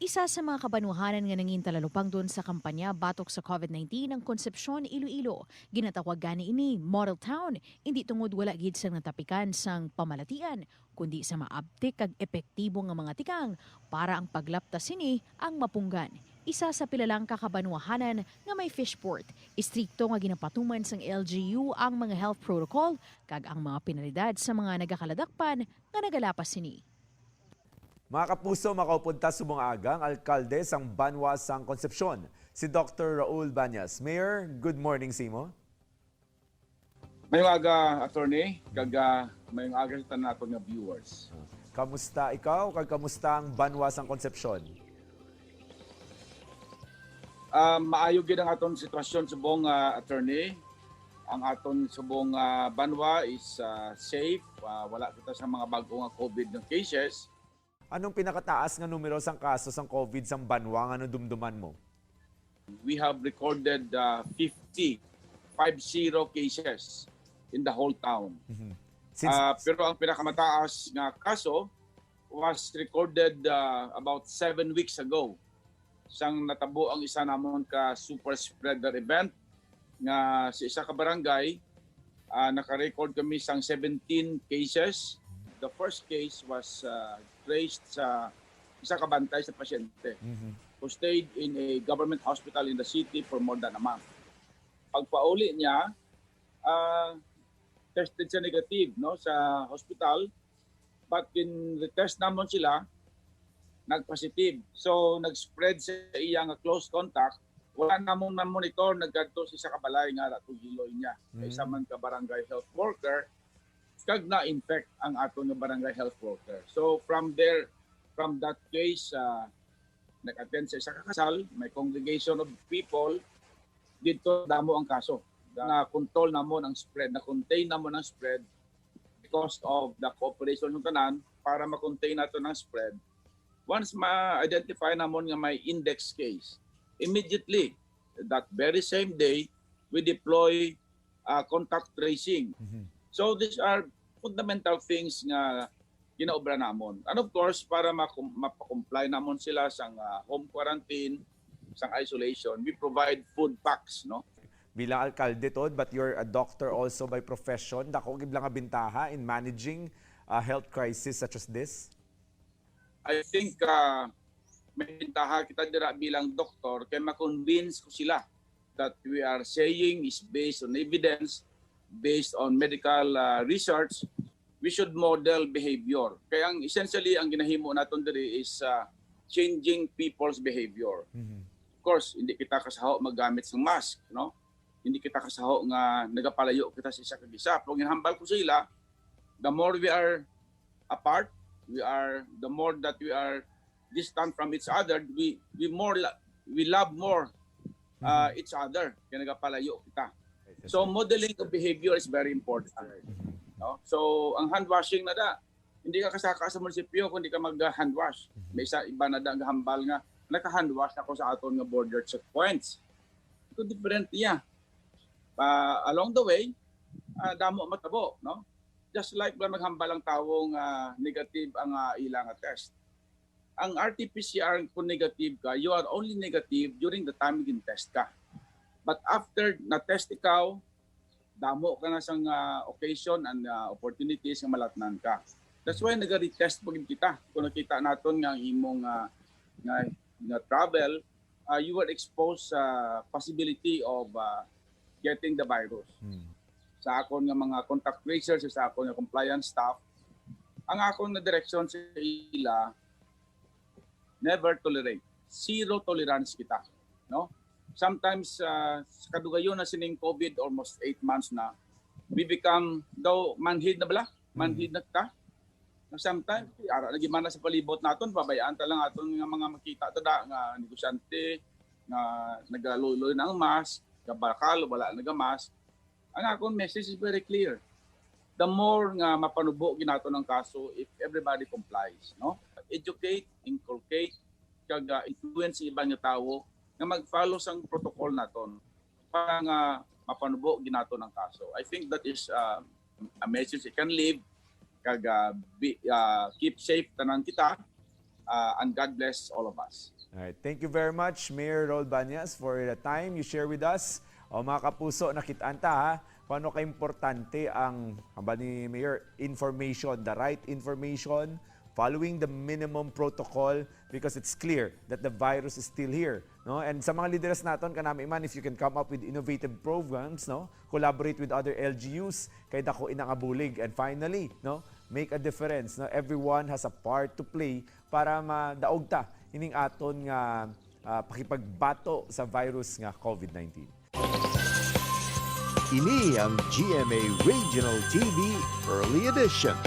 Isa sa mga kabanuhanan nga nangin talalupang doon sa kampanya batok sa COVID-19 ang Konsepsyon, Iloilo. Ginatawag gani ini Model Town, hindi tungod wala gid sang natapikan sang pamalatian, kundi sa maabtik kag epektibo nga mga tikang para ang paglaptas sini ang mapunggan. Isa sa pilalang kakabanuhanan nga may fishport, istrikto nga ginapatuman sang LGU ang mga health protocol kag ang mga penalidad sa mga nagakaladakpan nga nagalapas sini. Mga kapuso, makaupunta sa mga agang alkalde sang Banwa sang Concepcion, si Dr. Raul Banyas. Mayor, good morning sa imo. Mayong aga, attorney, kaga mayong aga sa tanan nato nga viewers. Kamusta ikaw? Kag kamusta ang Banwa sang Concepcion? Maayo gid ang aton sitwasyon sa buong attorney. Ang aton subong banwa is safe. Wala kita sa mga bagong COVID ng cases. Anong pinakataas nga numero sang kaso sang COVID sang Banwa nga dumduman mo? We have recorded 50 cases in the whole town. Pero ang pinakamataas nga kaso was recorded about 7 weeks ago. Sang natabo ang isa namon ka super spreader event nga sa isa ka barangay, naka-record kami sang 17 cases. The first case was traced sa isa ka bantay sa pasyente who stayed in a government hospital in the city for more than a month. Pagpauli niya, tested siya negative sa hospital, but in retest namon sila, nag-positive. So, nag-spread sa iya nga close contact. Wala namon monitor, naggadto sa isa ka balay nga atong hiloy niya. Isa man ka barangay health worker, kag na-infect ang aton nga barangay health worker. So, from that case, nag-attend sa isa ka kasal, may congregation of people, dito damo ang kaso. Na-control namon ang spread, na-contain namon ang spread because of the cooperation ng tanan para ma-contain nato ang spread. Once ma-identify namon nga may index case, immediately, that very same day, we deploy contact tracing. So these are fundamental things nga ginaobra namon. And of course, para mapakomply namon sila sa home quarantine, sa isolation, we provide food packs, no? Bilang alkalde tod, but you're a doctor also by profession. Dako gid lang nga bintaha in managing a health crisis such as this? I think may bintaha kita dira bilang doktor kay ma-convince ko sila that we are saying is based on evidence, based on medical research. We should model behavior. Kaya essentially ang ginahimo naton diri is changing people's behavior. Of course, hindi kita kasaho maggamit ng mask, no? Hindi kita kasaho nga nagapalayo kita sa isa kag isa. Pero ginhambal ko sila, the more we are apart, the more that we are distant from each other, we love more each other kaya nagapalayo kita. So modeling of behavior is very important. No? So ang hand washing na da, hindi ka kasaka sa munisipyo kung hindi ka mag-hand wash. May iba na da ang hambal nga naka-hand wash ako sa aton nga border checkpoints. Ito different niya. Along the way, damo matabo, no? Just like ba maghambal ang tawong negative ang ilang test. Ang RT-PCR kung negative ka, you are only negative during the time you test ka. But after na-test ikaw, damo ka na sa occasion and opportunities nga malatnan ka. That's why nag-retest pag kita. Kung nakita natin nga imong nga travel, you were exposed sa possibility of getting the virus. Sa akon nga mga contact tracers, sa akon nga compliance staff, ang akon na direksyon sa ila, never tolerate. Zero tolerance kita. No? Sometimes, kadugayon na sining COVID, almost 8 months na, we become, daw manhid na bala? Manhid na ka? Sometimes, ara na gimana sa palibot naton, pabayaan talang aton nga mga makita tada nga negosyante, nga nagaluloy ng mask, kabakal, wala nagamask. Ang akong message is very clear. The more nga mapanubo ginato ng kaso if everybody complies, no? Educate, inculcate, kag influence ibang nga tawo nga mag-follow sang protocol naton para nga mapanubo ginato ng kaso. I think that is a message I can leave kag keep safe tanan kita and God bless all of us. Alright, thank you very much, Mayor Raul Banyas, for the time you share with us. O mga kapuso, nakitanta ha, paano ka-importante ang, haba ni Mayor, information, the right information, following the minimum protocol because it's clear that the virus is still here. No? And sa mga leaders natin, kanami man, if you can come up with innovative programs, no? Collaborate with other LGUs, kay dako inangabulig. And finally, no? Make a difference. No? Everyone has a part to play para madaog ta ining aton nga pakipagbato sa virus nga COVID-19. Ini ang GMA Regional TV Early Edition.